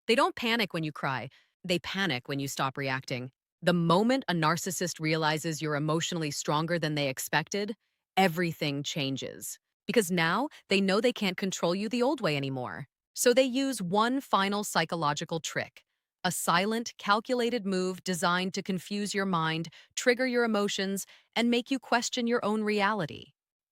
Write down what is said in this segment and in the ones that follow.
They don't panic when you cry, they panic when you stop reacting. The moment a narcissist realizes you're emotionally stronger than they expected, everything changes. Because now they know they can't control you the old way anymore. So they use one final psychological trick, a silent, calculated move designed to confuse your mind, trigger your emotions, and make you question your own reality.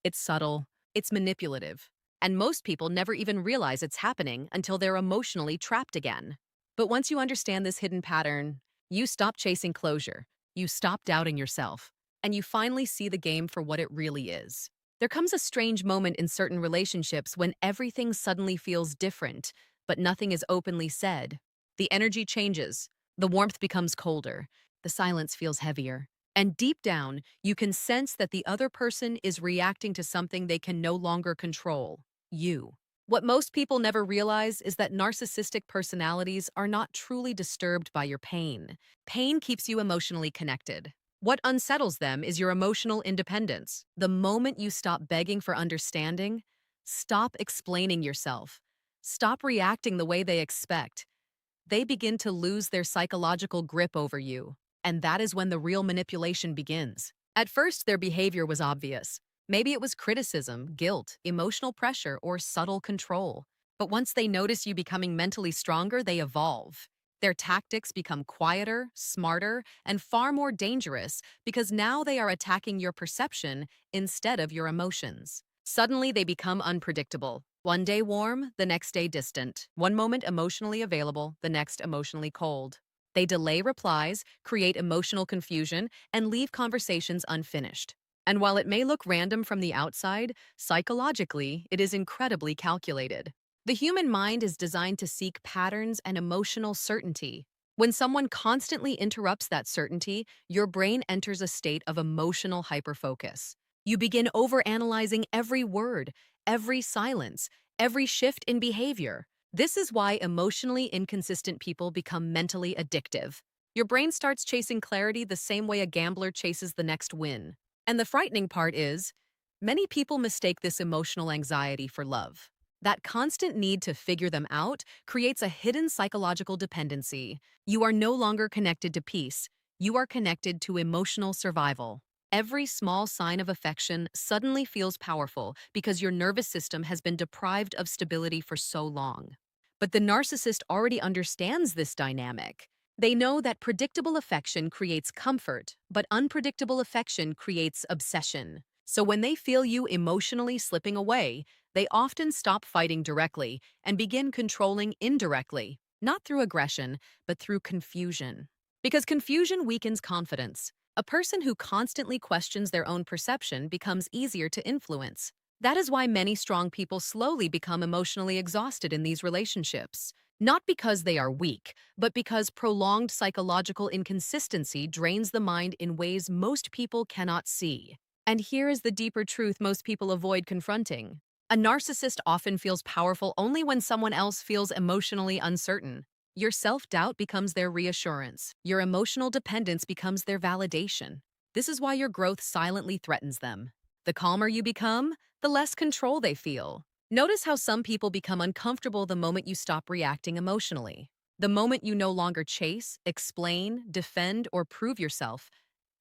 It's subtle, it's manipulative, and most people never even realize it's happening until they're emotionally trapped again. But once you understand this hidden pattern, you stop chasing closure, you stop doubting yourself, and you finally see the game for what it really is. There comes a strange moment in certain relationships when everything suddenly feels different, but nothing is openly said. The energy changes, the warmth becomes colder, the silence feels heavier. And deep down, you can sense that the other person is reacting to something they can no longer control you. What most people never realize is that narcissistic personalities are not truly disturbed by your pain. Pain keeps you emotionally connected. What unsettles them is your emotional independence. The moment you stop begging for understanding, stop explaining yourself, stop reacting the way they expect, they begin to lose their psychological grip over you. And that is when the real manipulation begins. At first, their behavior was obvious. Maybe it was criticism, guilt, emotional pressure, or subtle control. But once they notice you becoming mentally stronger, they evolve. Their tactics become quieter, smarter, and far more dangerous because now they are attacking your perception instead of your emotions. Suddenly, they become unpredictable. One day warm, the next day distant. One moment emotionally available, the next emotionally cold. They delay replies, create emotional confusion, and leave conversations unfinished. And while it may look random from the outside, psychologically, it is incredibly calculated. The human mind is designed to seek patterns and emotional certainty. When someone constantly interrupts that certainty, your brain enters a state of emotional hyperfocus. You begin overanalyzing every word, every silence, every shift in behavior. This is why emotionally inconsistent people become mentally addictive. Your brain starts chasing clarity the same way a gambler chases the next win. And the frightening part is, many people mistake this emotional anxiety for love. That constant need to figure them out creates a hidden psychological dependency. You are no longer connected to peace. You are connected to emotional survival. Every small sign of affection suddenly feels powerful because your nervous system has been deprived of stability for so long. But the narcissist already understands this dynamic. They know that predictable affection creates comfort, but unpredictable affection creates obsession. So when they feel you emotionally slipping away, they often stop fighting directly and begin controlling indirectly, not through aggression, but through confusion. Because confusion weakens confidence. A person who constantly questions their own perception becomes easier to influence. That is why many strong people slowly become emotionally exhausted in these relationships. Not because they are weak, but because prolonged psychological inconsistency drains the mind in ways most people cannot see. And here is the deeper truth most people avoid confronting. A narcissist often feels powerful only when someone else feels emotionally uncertain. Your self-doubt becomes their reassurance. Your emotional dependence becomes their validation. This is why your growth silently threatens them. The calmer you become, the less control they feel. Notice how some people become uncomfortable the moment you stop reacting emotionally. The moment you no longer chase, explain, defend, or prove yourself,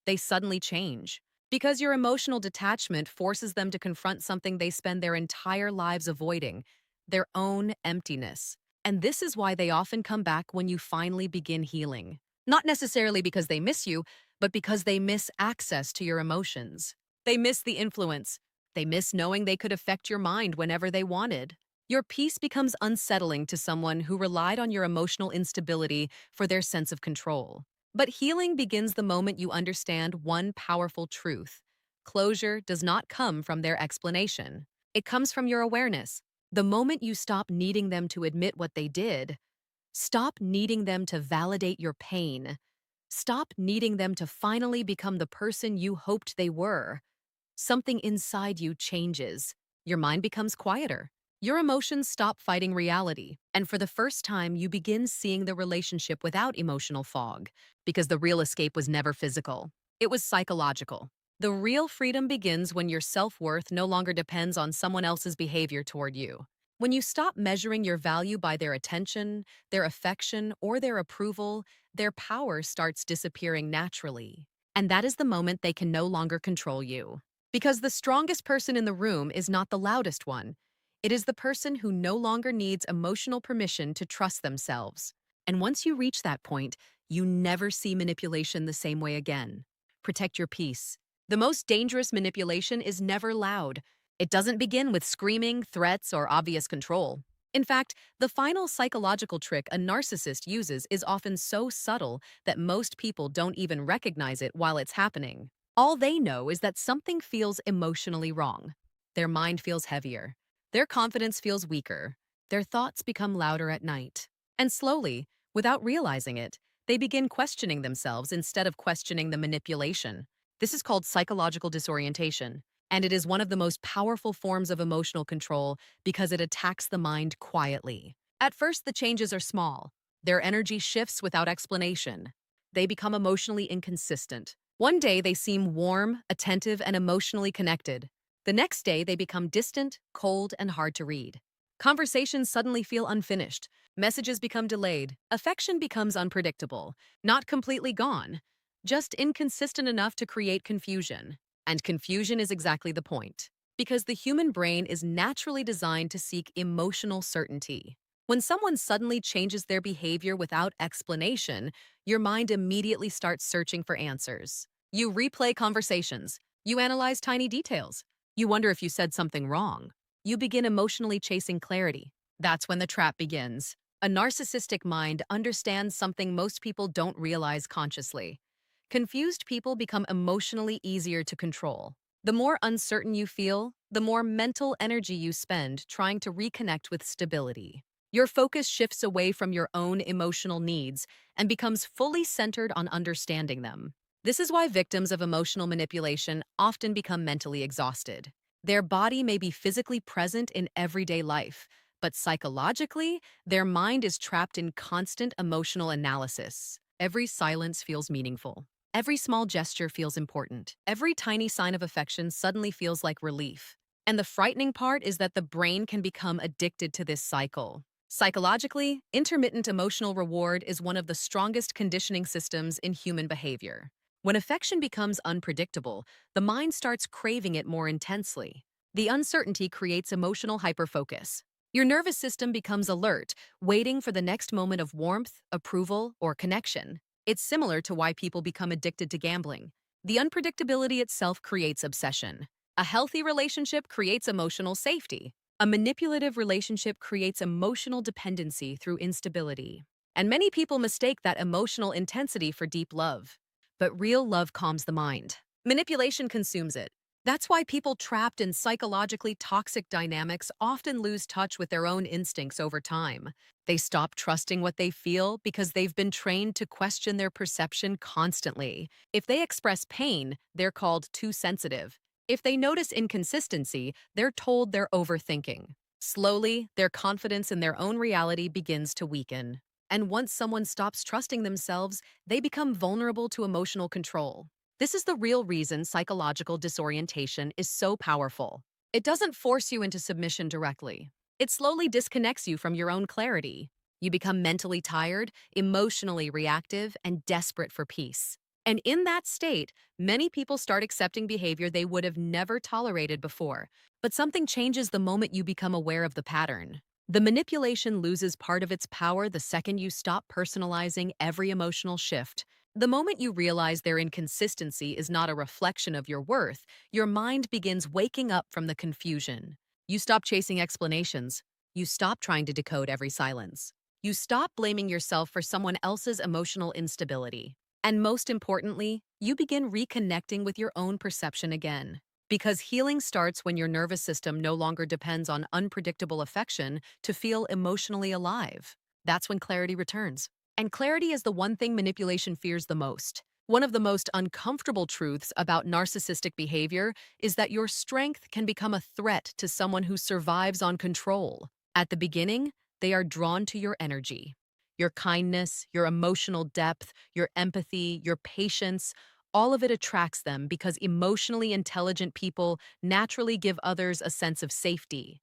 they suddenly change. Because your emotional detachment forces them to confront something they spend their entire lives avoiding, their own emptiness. And this is why they often come back when you finally begin healing. Not necessarily because they miss you, but because they miss access to your emotions. They miss the influence. They miss knowing they could affect your mind whenever they wanted. Your peace becomes unsettling to someone who relied on your emotional instability for their sense of control. But healing begins the moment you understand one powerful truth. Closure does not come from their explanation. It comes from your awareness. The moment you stop needing them to admit what they did, stop needing them to validate your pain, stop needing them to finally become the person you hoped they were, something inside you changes. Your mind becomes quieter. Your emotions stop fighting reality. And for the first time, you begin seeing the relationship without emotional fog, because the real escape was never physical. It was psychological. The real freedom begins when your self-worth no longer depends on someone else's behavior toward you. When you stop measuring your value by their attention, their affection, or their approval, their power starts disappearing naturally. And that is the moment they can no longer control you. Because the strongest person in the room is not the loudest one. It is the person who no longer needs emotional permission to trust themselves. And once you reach that point, you never see manipulation the same way again. Protect your peace. The most dangerous manipulation is never loud. It doesn't begin with screaming, threats, or obvious control. In fact, the final psychological trick a narcissist uses is often so subtle that most people don't even recognize it while it's happening. All they know is that something feels emotionally wrong. Their mind feels heavier. Their confidence feels weaker. Their thoughts become louder at night. And slowly, without realizing it, they begin questioning themselves instead of questioning the manipulation. This is called psychological disorientation. And it is one of the most powerful forms of emotional control because it attacks the mind quietly. At first, the changes are small. Their energy shifts without explanation. They become emotionally inconsistent. One day, they seem warm, attentive, and emotionally connected. The next day, they become distant, cold, and hard to read. Conversations suddenly feel unfinished. Messages become delayed. Affection becomes unpredictable. Not completely gone, just inconsistent enough to create confusion. And confusion is exactly the point, because the human brain is naturally designed to seek emotional certainty. When someone suddenly changes their behavior without explanation, your mind immediately starts searching for answers. You replay conversations. You analyze tiny details. You wonder if you said something wrong. You begin emotionally chasing clarity. That's when the trap begins. A narcissistic mind understands something most people don't realize consciously. Confused people become emotionally easier to control. The more uncertain you feel, the more mental energy you spend trying to reconnect with stability. Your focus shifts away from your own emotional needs and becomes fully centered on understanding them. This is why victims of emotional manipulation often become mentally exhausted. Their body may be physically present in everyday life, but psychologically, their mind is trapped in constant emotional analysis. Every silence feels meaningful. Every small gesture feels important. Every tiny sign of affection suddenly feels like relief. And the frightening part is that the brain can become addicted to this cycle. Psychologically, intermittent emotional reward is one of the strongest conditioning systems in human behavior. When affection becomes unpredictable, the mind starts craving it more intensely. The uncertainty creates emotional hyperfocus. Your nervous system becomes alert, waiting for the next moment of warmth, approval, or connection. It's similar to why people become addicted to gambling. The unpredictability itself creates obsession. A healthy relationship creates emotional safety. A manipulative relationship creates emotional dependency through instability. And many people mistake that emotional intensity for deep love. But real love calms the mind. Manipulation consumes it. That's why people trapped in psychologically toxic dynamics often lose touch with their own instincts over time. They stop trusting what they feel because they've been trained to question their perception constantly. If they express pain, they're called too sensitive. If they notice inconsistency, they're told they're overthinking. Slowly, their confidence in their own reality begins to weaken. And once someone stops trusting themselves, they become vulnerable to emotional control. This is the real reason psychological disorientation is so powerful. It doesn't force you into submission directly. It slowly disconnects you from your own clarity. You become mentally tired, emotionally reactive, and desperate for peace. And in that state, many people start accepting behavior they would have never tolerated before. But something changes the moment you become aware of the pattern. The manipulation loses part of its power the second you stop personalizing every emotional shift. The moment you realize their inconsistency is not a reflection of your worth, your mind begins waking up from the confusion. You stop chasing explanations. You stop trying to decode every silence. You stop blaming yourself for someone else's emotional instability. And most importantly, you begin reconnecting with your own perception again. Because healing starts when your nervous system no longer depends on unpredictable affection to feel emotionally alive. That's when clarity returns. And clarity is the one thing manipulation fears the most. One of the most uncomfortable truths about narcissistic behavior is that your strength can become a threat to someone who survives on control. At the beginning, they are drawn to your energy. Your kindness, your emotional depth, your empathy, your patience, all of it attracts them because emotionally intelligent people naturally give others a sense of safety.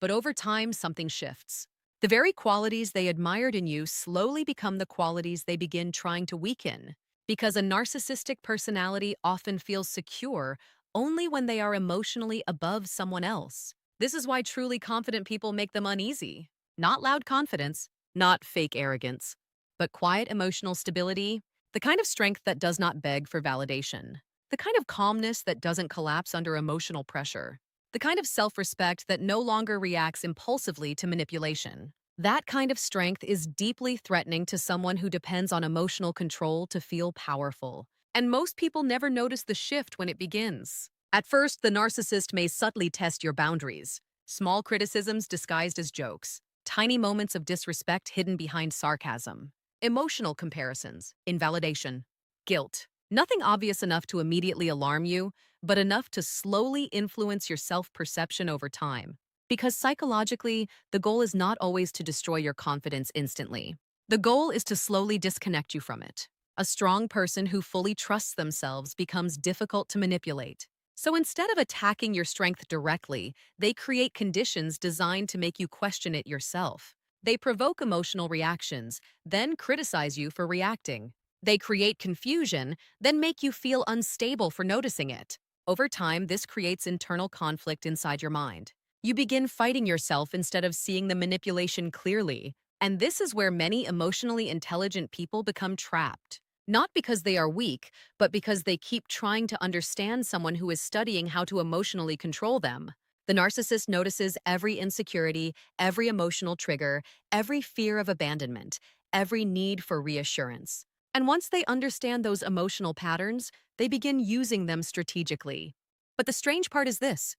But over time, something shifts. The very qualities they admired in you slowly become the qualities they begin trying to weaken. Because a narcissistic personality often feels secure only when they are emotionally above someone else. This is why truly confident people make them uneasy. Not loud confidence, not fake arrogance, but quiet emotional stability, the kind of strength that does not beg for validation, the kind of calmness that doesn't collapse under emotional pressure, the kind of self-respect that no longer reacts impulsively to manipulation. That kind of strength is deeply threatening to someone who depends on emotional control to feel powerful. And most people never notice the shift when it begins. At first, the narcissist may subtly test your boundaries. Small criticisms disguised as jokes, tiny moments of disrespect hidden behind sarcasm, emotional comparisons, invalidation, guilt. Nothing obvious enough to immediately alarm you, but enough to slowly influence your self-perception over time. Because psychologically, the goal is not always to destroy your confidence instantly. The goal is to slowly disconnect you from it. A strong person who fully trusts themselves becomes difficult to manipulate. So instead of attacking your strength directly, they create conditions designed to make you question it yourself. They provoke emotional reactions, then criticize you for reacting. They create confusion, then make you feel unstable for noticing it. Over time, this creates internal conflict inside your mind. You begin fighting yourself instead of seeing the manipulation clearly. And this is where many emotionally intelligent people become trapped. Not because they are weak, but because they keep trying to understand someone who is studying how to emotionally control them. The narcissist notices every insecurity, every emotional trigger, every fear of abandonment, every need for reassurance. And once they understand those emotional patterns, they begin using them strategically. But the strange part is this.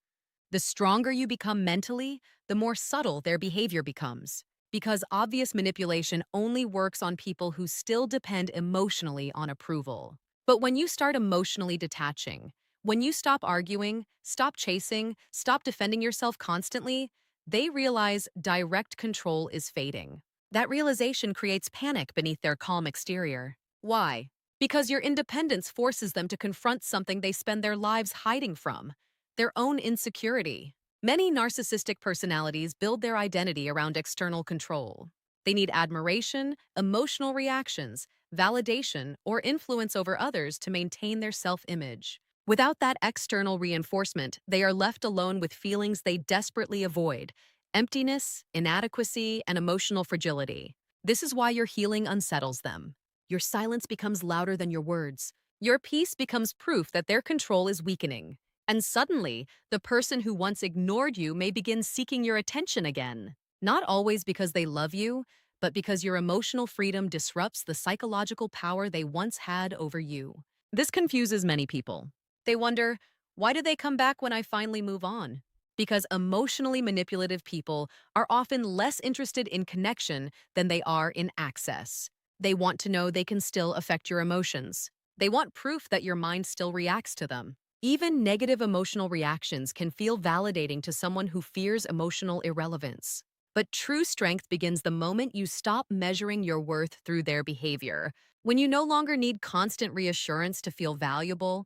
The stronger you become mentally, the more subtle their behavior becomes. Because obvious manipulation only works on people who still depend emotionally on approval. But when you start emotionally detaching, when you stop arguing, stop chasing, stop defending yourself constantly, they realize direct control is fading. That realization creates panic beneath their calm exterior. Why? Because your independence forces them to confront something they spend their lives hiding from, their own insecurity. Many narcissistic personalities build their identity around external control. They need admiration, emotional reactions, validation, or influence over others to maintain their self-image. Without that external reinforcement, they are left alone with feelings they desperately avoid: emptiness, inadequacy, and emotional fragility. This is why your healing unsettles them. Your silence becomes louder than your words. Your peace becomes proof that their control is weakening. And suddenly, the person who once ignored you may begin seeking your attention again. Not always because they love you, but because your emotional freedom disrupts the psychological power they once had over you. This confuses many people. They wonder, why do they come back when I finally move on? Because emotionally manipulative people are often less interested in connection than they are in access. They want to know they can still affect your emotions. They want proof that your mind still reacts to them. Even negative emotional reactions can feel validating to someone who fears emotional irrelevance. But true strength begins the moment you stop measuring your worth through their behavior. When you no longer need constant reassurance to feel valuable,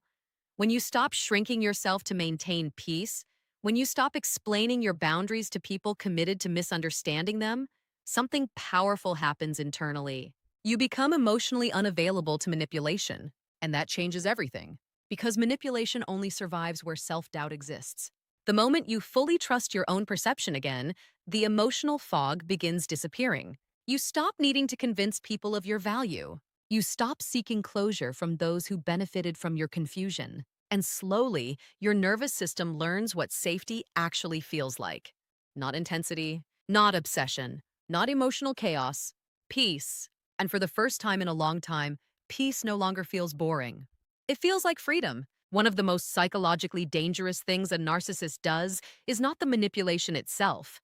when you stop shrinking yourself to maintain peace, when you stop explaining your boundaries to people committed to misunderstanding them, something powerful happens internally. You become emotionally unavailable to manipulation, and that changes everything. Because manipulation only survives where self-doubt exists. The moment you fully trust your own perception again, the emotional fog begins disappearing. You stop needing to convince people of your value. You stop seeking closure from those who benefited from your confusion. And slowly, your nervous system learns what safety actually feels like. Not intensity, not obsession, not emotional chaos, peace. And for the first time in a long time, peace no longer feels boring. It feels like freedom. One of the most psychologically dangerous things a narcissist does is not the manipulation itself.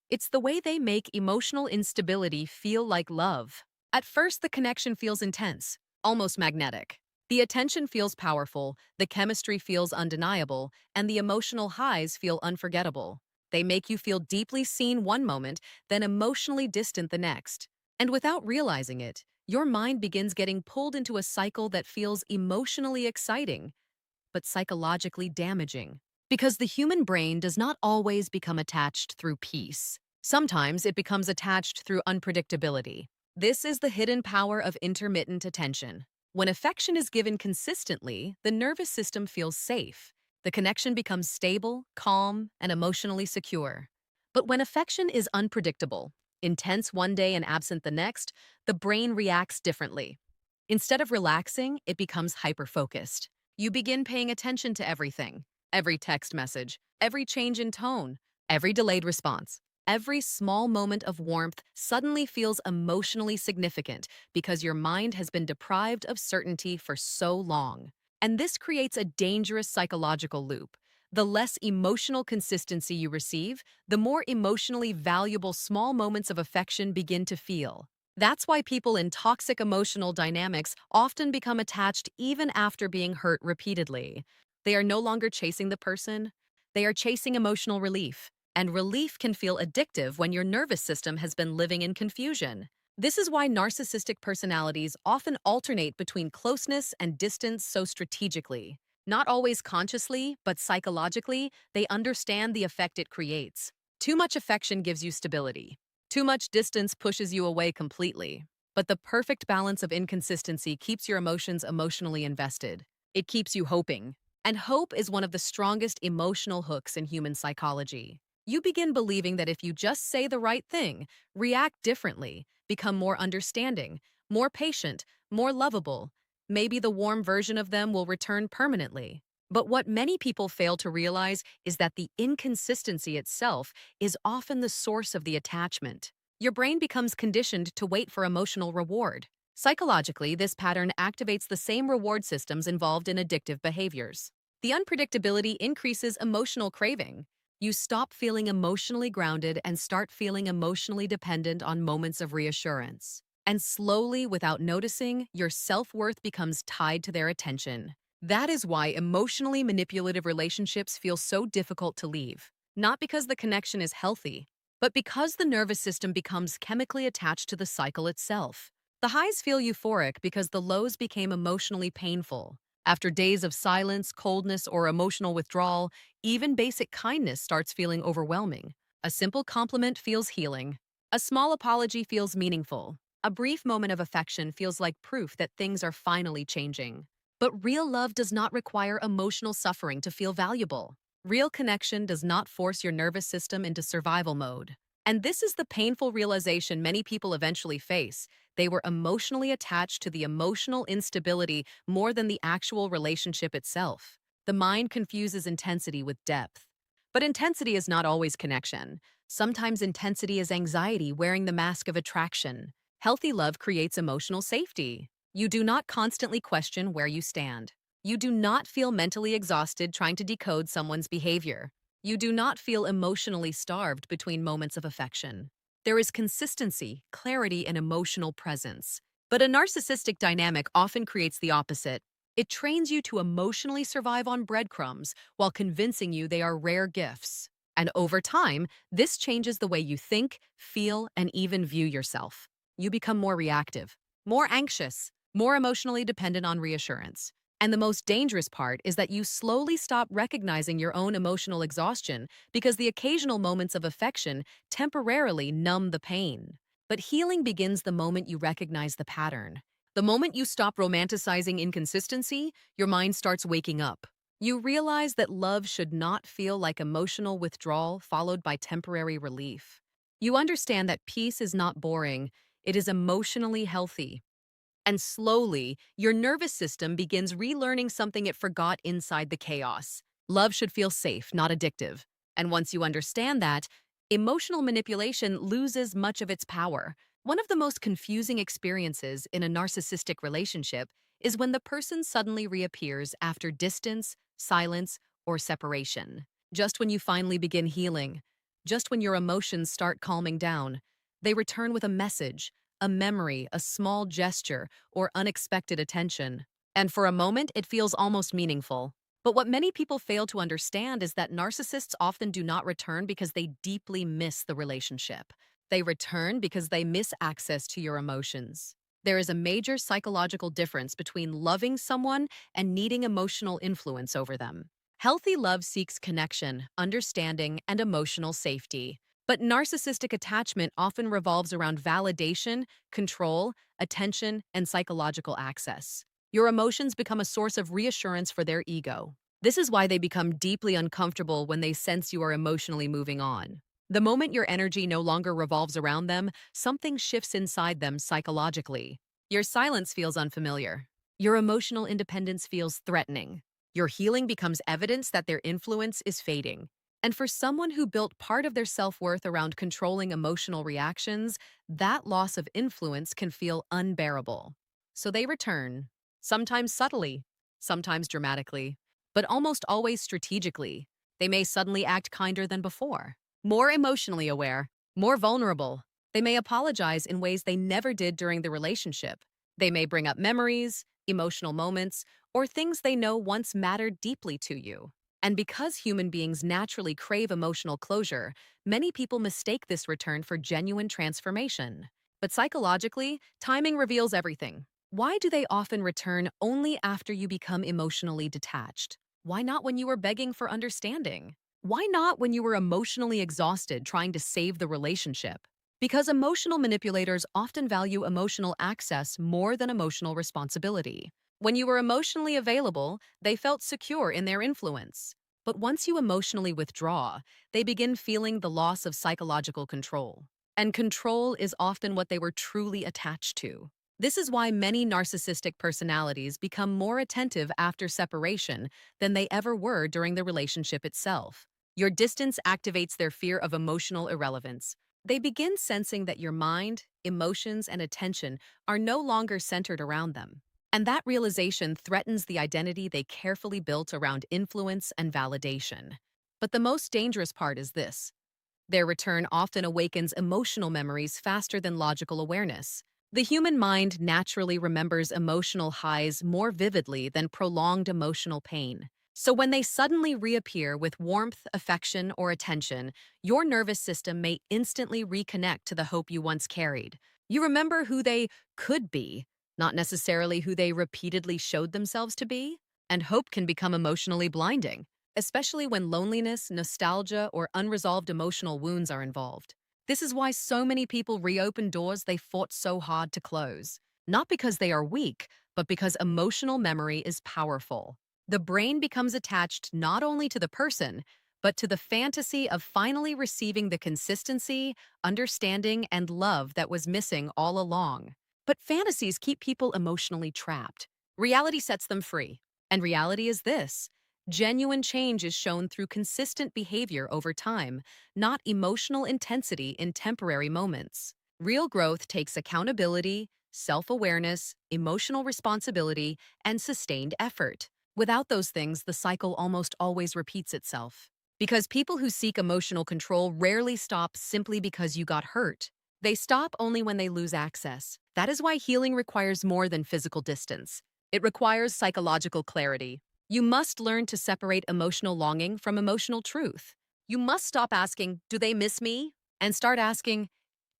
It's the way they make emotional instability feel like love. At first, the connection feels intense, almost magnetic. The attention feels powerful, the chemistry feels undeniable, and the emotional highs feel unforgettable. They make you feel deeply seen one moment, then emotionally distant the next. And without realizing it, your mind begins getting pulled into a cycle that feels emotionally exciting, but psychologically damaging. Because the human brain does not always become attached through peace. Sometimes it becomes attached through unpredictability. This is the hidden power of intermittent attention. When affection is given consistently, the nervous system feels safe. The connection becomes stable, calm, and emotionally secure. But when affection is unpredictable, intense one day and absent the next, the brain reacts differently. Instead of relaxing, it becomes hyper-focused. You begin paying attention to everything. Every text message, every change in tone, every delayed response, every small moment of warmth suddenly feels emotionally significant because your mind has been deprived of certainty for so long. And this creates a dangerous psychological loop. The less emotional consistency you receive, the more emotionally valuable small moments of affection begin to feel. That's why people in toxic emotional dynamics often become attached even after being hurt repeatedly. They are no longer chasing the person, they are chasing emotional relief. And relief can feel addictive when your nervous system has been living in confusion. This is why narcissistic personalities often alternate between closeness and distance so strategically. Not always consciously, but psychologically, they understand the effect it creates. Too much affection gives you stability. Too much distance pushes you away completely. But the perfect balance of inconsistency keeps your emotions emotionally invested. It keeps you hoping. And hope is one of the strongest emotional hooks in human psychology. You begin believing that if you just say the right thing, react differently, become more understanding, more patient, more lovable, maybe the warm version of them will return permanently. But what many people fail to realize is that the inconsistency itself is often the source of the attachment. Your brain becomes conditioned to wait for emotional reward. Psychologically, this pattern activates the same reward systems involved in addictive behaviors. The unpredictability increases emotional craving. You stop feeling emotionally grounded and start feeling emotionally dependent on moments of reassurance. And slowly, without noticing, your self-worth becomes tied to their attention. That is why emotionally manipulative relationships feel so difficult to leave. Not because the connection is healthy, but because the nervous system becomes chemically attached to the cycle itself. The highs feel euphoric because the lows became emotionally painful. After days of silence, coldness, or emotional withdrawal, even basic kindness starts feeling overwhelming. A simple compliment feels healing. A small apology feels meaningful. A brief moment of affection feels like proof that things are finally changing. But real love does not require emotional suffering to feel valuable. Real connection does not force your nervous system into survival mode. And this is the painful realization many people eventually face. They were emotionally attached to the emotional instability more than the actual relationship itself. The mind confuses intensity with depth. But intensity is not always connection. Sometimes intensity is anxiety wearing the mask of attraction. Healthy love creates emotional safety. You do not constantly question where you stand. You do not feel mentally exhausted trying to decode someone's behavior. You do not feel emotionally starved between moments of affection. There is consistency, clarity, and emotional presence. But a narcissistic dynamic often creates the opposite. It trains you to emotionally survive on breadcrumbs while convincing you they are rare gifts. And over time, this changes the way you think, feel, and even view yourself. You become more reactive, more anxious, more emotionally dependent on reassurance. And the most dangerous part is that you slowly stop recognizing your own emotional exhaustion because the occasional moments of affection temporarily numb the pain. But healing begins the moment you recognize the pattern. The moment you stop romanticizing inconsistency, your mind starts waking up. You realize that love should not feel like emotional withdrawal followed by temporary relief. You understand that peace is not boring, it is emotionally healthy. And slowly, your nervous system begins relearning something it forgot inside the chaos. Love should feel safe, not addictive. And once you understand that, emotional manipulation loses much of its power. One of the most confusing experiences in a narcissistic relationship is when the person suddenly reappears after distance, silence, or separation. Just when you finally begin healing, just when your emotions start calming down, they return with a message, a memory, a small gesture, or unexpected attention. And for a moment, it feels almost meaningful. But what many people fail to understand is that narcissists often do not return because they deeply miss the relationship. They return because they miss access to your emotions. There is a major psychological difference between loving someone and needing emotional influence over them. Healthy love seeks connection, understanding, and emotional safety. But narcissistic attachment often revolves around validation, control, attention, and psychological access. Your emotions become a source of reassurance for their ego. This is why they become deeply uncomfortable when they sense you are emotionally moving on. The moment your energy no longer revolves around them, something shifts inside them psychologically. Your silence feels unfamiliar. Your emotional independence feels threatening. Your healing becomes evidence that their influence is fading. And for someone who built part of their self-worth around controlling emotional reactions, that loss of influence can feel unbearable. So they return, sometimes subtly, sometimes dramatically, but almost always strategically. They may suddenly act kinder than before, more emotionally aware, more vulnerable. They may apologize in ways they never did during the relationship. They may bring up memories, emotional moments, or things they know once mattered deeply to you. And because human beings naturally crave emotional closure, many people mistake this return for genuine transformation. But psychologically, timing reveals everything. Why do they often return only after you become emotionally detached? Why not when you were begging for understanding? Why not when you were emotionally exhausted trying to save the relationship? Because emotional manipulators often value emotional access more than emotional responsibility. When you were emotionally available, they felt secure in their influence. But once you emotionally withdraw, they begin feeling the loss of psychological control. And control is often what they were truly attached to. This is why many narcissistic personalities become more attentive after separation than they ever were during the relationship itself. Your distance activates their fear of emotional irrelevance. They begin sensing that your mind, emotions, and attention are no longer centered around them. And that realization threatens the identity they carefully built around influence and validation. But the most dangerous part is this: their return often awakens emotional memories faster than logical awareness. The human mind naturally remembers emotional highs more vividly than prolonged emotional pain. So when they suddenly reappear with warmth, affection, or attention, your nervous system may instantly reconnect to the hope you once carried. You remember who they could be, not necessarily who they repeatedly showed themselves to be. And hope can become emotionally blinding, especially when loneliness, nostalgia, or unresolved emotional wounds are involved. This is why so many people reopen doors they fought so hard to close. Not because they are weak, but because emotional memory is powerful. The brain becomes attached not only to the person, but to the fantasy of finally receiving the consistency, understanding, and love that was missing all along. But fantasies keep people emotionally trapped. Reality sets them free. And reality is this: genuine change is shown through consistent behavior over time, not emotional intensity in temporary moments. Real growth takes accountability, self-awareness, emotional responsibility, and sustained effort. Without those things, the cycle almost always repeats itself. Because people who seek emotional control rarely stop simply because you got hurt. They stop only when they lose access. That is why healing requires more than physical distance. It requires psychological clarity. You must learn to separate emotional longing from emotional truth. You must stop asking, "Do they miss me?" and start asking,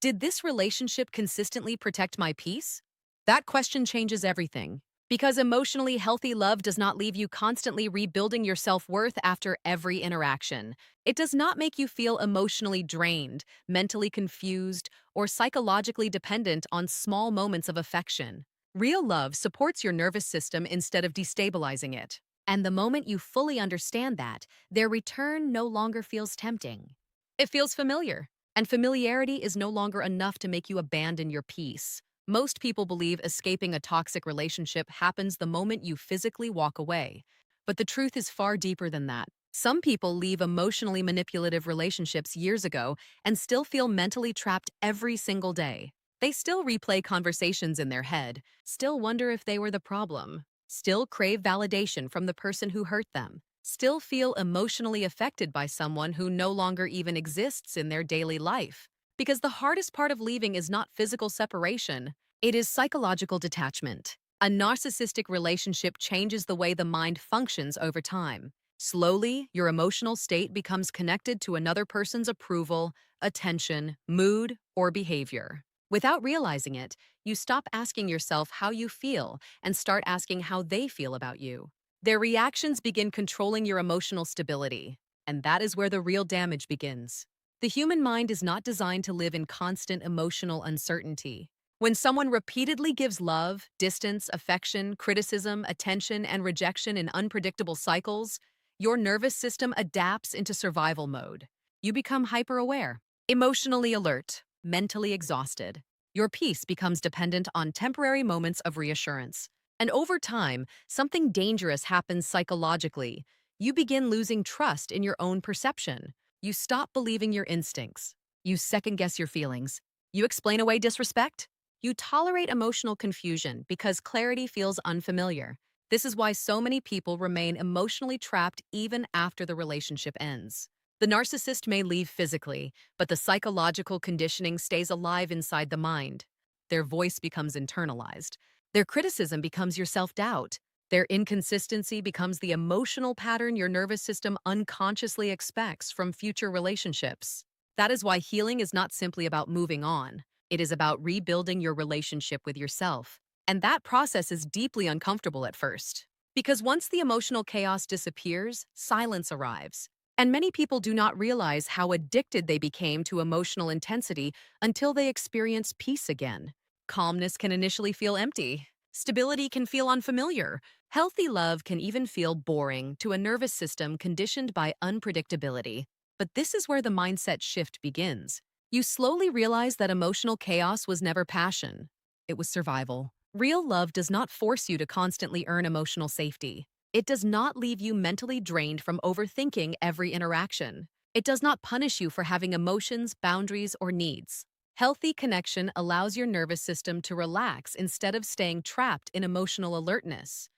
"Did this relationship consistently protect my peace?" That question changes everything. Because emotionally healthy love does not leave you constantly rebuilding your self-worth after every interaction. It does not make you feel emotionally drained, mentally confused, or psychologically dependent on small moments of affection. Real love supports your nervous system instead of destabilizing it. And the moment you fully understand that, their return no longer feels tempting. It feels familiar, and familiarity is no longer enough to make you abandon your peace. Most people believe escaping a toxic relationship happens the moment you physically walk away. But the truth is far deeper than that. Some people leave emotionally manipulative relationships years ago and still feel mentally trapped every single day. They still replay conversations in their head, still wonder if they were the problem, still crave validation from the person who hurt them, still feel emotionally affected by someone who no longer even exists in their daily life. Because the hardest part of leaving is not physical separation, it is psychological detachment. A narcissistic relationship changes the way the mind functions over time. Slowly, your emotional state becomes connected to another person's approval, attention, mood, or behavior. Without realizing it, you stop asking yourself how you feel and start asking how they feel about you. Their reactions begin controlling your emotional stability, and that is where the real damage begins. The human mind is not designed to live in constant emotional uncertainty. When someone repeatedly gives love, distance, affection, criticism, attention, and rejection in unpredictable cycles, your nervous system adapts into survival mode. You become hyper-aware, emotionally alert, mentally exhausted. Your peace becomes dependent on temporary moments of reassurance. And over time, something dangerous happens psychologically. You begin losing trust in your own perception. You stop believing your instincts. You second guess your feelings. You explain away disrespect. You tolerate emotional confusion because clarity feels unfamiliar. This is why so many people remain emotionally trapped even after the relationship ends. The narcissist may leave physically, but the psychological conditioning stays alive inside the mind. Their voice becomes internalized. Their criticism becomes your self-doubt. Their inconsistency becomes the emotional pattern your nervous system unconsciously expects from future relationships. That is why healing is not simply about moving on. It is about rebuilding your relationship with yourself. And that process is deeply uncomfortable at first. Because once the emotional chaos disappears, silence arrives. And many people do not realize how addicted they became to emotional intensity until they experience peace again. Calmness can initially feel empty. Stability can feel unfamiliar. Healthy love can even feel boring to a nervous system conditioned by unpredictability. But this is where the mindset shift begins. You slowly realize that emotional chaos was never passion. It was survival. Real love does not force you to constantly earn emotional safety. It does not leave you mentally drained from overthinking every interaction. It does not punish you for having emotions, boundaries, or needs. Healthy connection allows your nervous system to relax instead of staying trapped in emotional alertness.